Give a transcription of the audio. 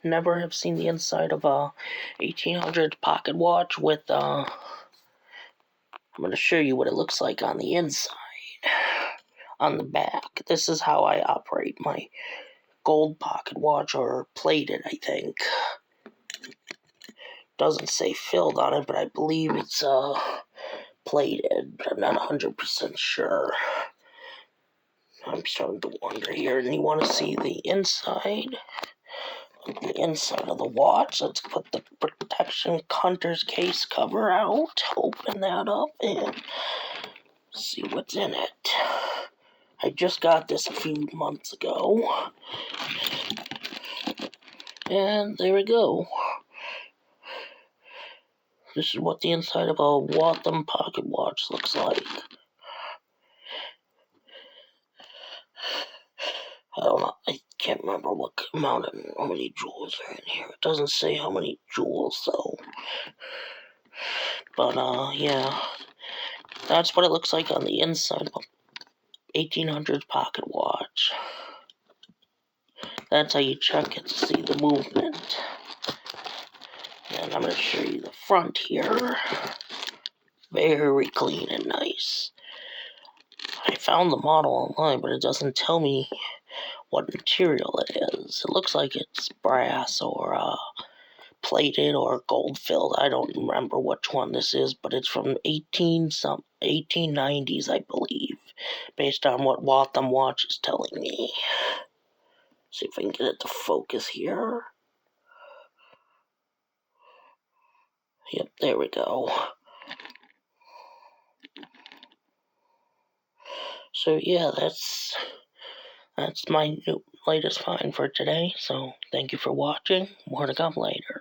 never have seen the inside of a 1800 pocket watch with, I'm going to show you what it looks like on the inside. On the back, this is how I operate my gold pocket watch, or plated, I think. Doesn't say filled on it, but I believe it's, plated, but I'm not 100% sure. I'm starting to wonder here, and you want to see the inside of the watch. Let's put the protection hunter's case cover out, open that up, and see what's in it. I just got this a few months ago, and there we go. This is what the inside of a Waltham pocket watch looks like. I don't know, I can't remember how many jewels are in here. It doesn't say how many jewels, though. But, yeah. That's what it looks like on the inside of a 1800s pocket watch. That's how you check it to see the movement. And I'm going to show you the front here. Very clean and nice. I found the model online, but it doesn't tell me what material it is. It looks like it's brass or plated or gold filled. I don't remember which one this is, but it's from 1890s, I believe, based on what Waltham Watch is telling me. See if I can get it to focus here. Yep, there we go. So yeah, that's my latest find for today. So thank you for watching. More to come later.